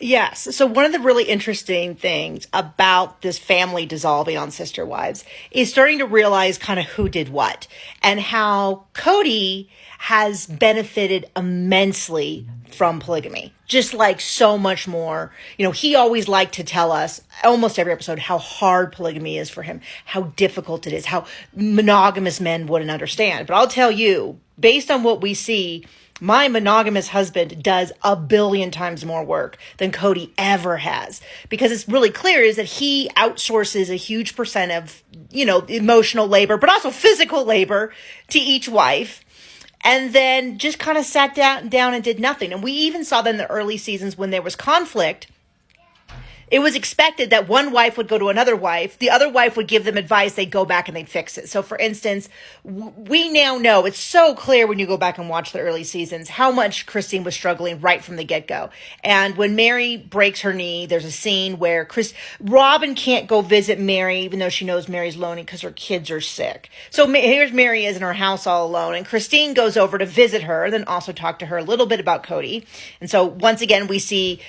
Yes. So one of the really interesting things about this family dissolving on Sister Wives is starting to realize kind of who did what and how Cody has benefited immensely from polygamy. Just like so much more. He always liked to tell us almost every episode how hard polygamy is for him, how difficult it is, how monogamous men wouldn't understand. But I'll tell you, based on what we see, my monogamous husband does a billion times more work than Cody ever has, because it's really clear is that he outsources a huge percent of, emotional labor, but also physical labor to each wife. And then just kind of sat down and did nothing. And we even saw that in the early seasons when there was conflict. It was expected that one wife would go to another wife. The other wife would give them advice. They'd go back and they'd fix it. So for instance, we now know it's so clear when you go back and watch the early seasons how much Christine was struggling right from the get-go. And when Mary breaks her knee, there's a scene where Robyn can't go visit Mary, even though she knows Mary's lonely because her kids are sick. So here's Mary is in her house all alone. And Christine goes over to visit her, then also talk to her a little bit about Cody. And so once again, we see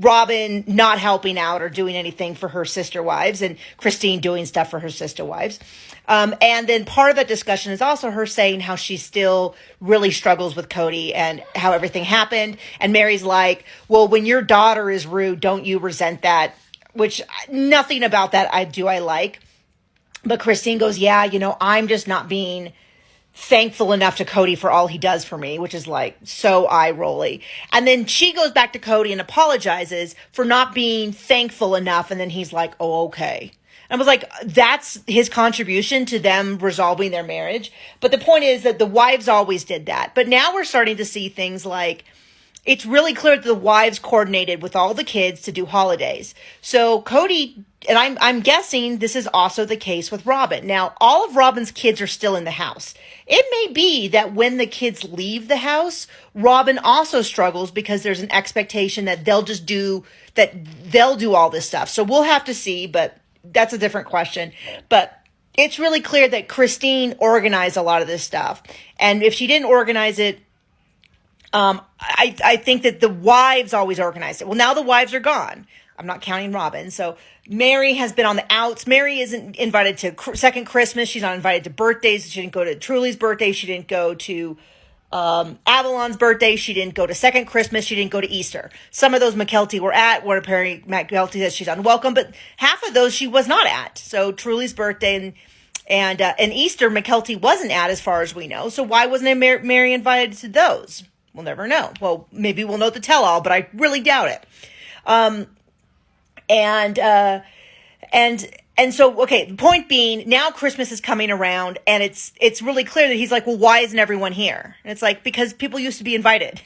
Robyn not helping out or doing anything for her sister wives, and Christine doing stuff for her sister wives. And then part of that discussion is also her saying how she still really struggles with Cody and how everything happened. And Mary's like, well, when your daughter is rude, don't you resent that? Which nothing about that I like. But Christine goes, yeah, I'm just not being thankful enough to Cody for all he does for me, which is like so eye-rolly. And then she goes back to Cody and apologizes for not being thankful enough. And then he's like, oh, okay. And I was like, that's his contribution to them resolving their marriage. But the point is that the wives always did that. But now we're starting to see things like, it's really clear that the wives coordinated with all the kids to do holidays. So Cody, and I'm guessing this is also the case with Robyn. Now, all of Robyn's kids are still in the house. It may be that when the kids leave the house, Robyn also struggles because there's an expectation that they'll do all this stuff. So we'll have to see, but that's a different question. But it's really clear that Christine organized a lot of this stuff. And if she didn't organize it, I think that the wives always organized it. Well, now the wives are gone. I'm not counting Robyn. So Mary has been on the outs. Mary isn't invited to second Christmas. She's not invited to birthdays. She didn't go to Truly's birthday. She didn't go to Avalon's birthday. She didn't go to second Christmas. She didn't go to Easter. Some of those McKelty were at, where apparently McKelty says she's unwelcome, but half of those she was not at. So Truly's birthday and Easter, McKelty wasn't at, as far as we know. So why wasn't Mary invited to those? We'll never know. Well, maybe we'll know the tell-all, but I really doubt it. And so, okay, the point being, now Christmas is coming around, and it's really clear that he's like, well, why isn't everyone here? And it's like, because people used to be invited,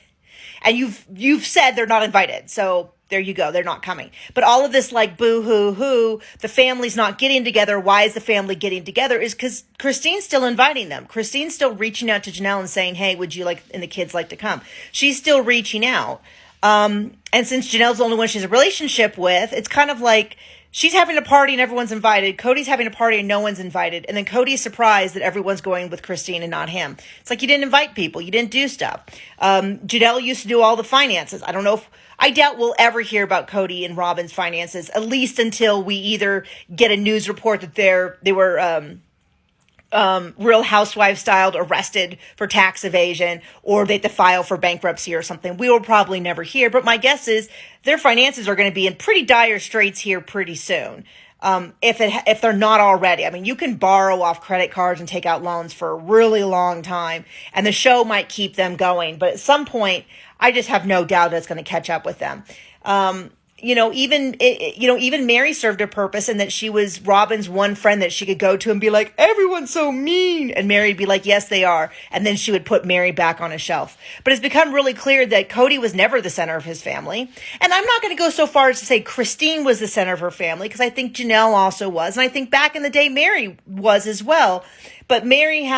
and you've said they're not invited, so there you go, they're not coming. But all of this like boo-hoo-hoo, the family's not getting together. Why is the family getting together? Is because Christine's still inviting them. Christine's still reaching out to Janelle and saying, hey, would you and the kids like to come? She's still reaching out. And since Janelle's the only one she has a relationship with, it's kind of like she's having a party and everyone's invited. Cody's having a party and no one's invited. And then Cody's surprised that everyone's going with Christine and not him. It's like, you didn't invite people. You didn't do stuff. Janelle used to do all the finances. I doubt we'll ever hear about Kody and Robyn's finances, at least until we either get a news report that they were Real Housewives styled arrested for tax evasion, or they had to file for bankruptcy or something. We will probably never hear, but my guess is their finances are going to be in pretty dire straits here pretty soon. If they're not already. I mean, you can borrow off credit cards and take out loans for a really long time, and the show might keep them going, but at some point, I just have no doubt that it's going to catch up with them. Even Mary served a purpose in that she was Robyn's one friend that she could go to and be like, everyone's so mean. And Mary'd be like, yes, they are. And then she would put Mary back on a shelf. But it's become really clear that Cody was never the center of his family. And I'm not going to go so far as to say Christine was the center of her family, because I think Janelle also was. And I think back in the day, Mary was as well. But Mary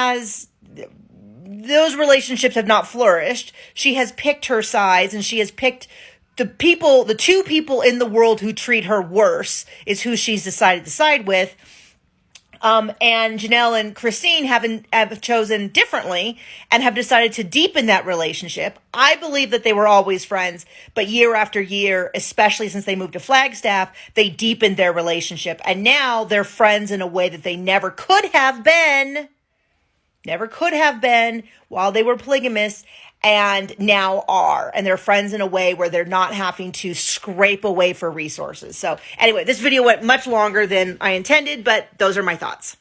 those relationships have not flourished. She has picked her sides, and she has picked the two people in the world who treat her worse is who she's decided to side with. And Janelle and Christine have chosen differently and have decided to deepen that relationship. I believe that they were always friends, but year after year, especially since they moved to Flagstaff, they deepened their relationship. And now they're friends in a way that they never could have been while they were polygamists, and now are. And they're friends in a way where they're not having to scrape away for resources. So anyway, this video went much longer than I intended, but those are my thoughts.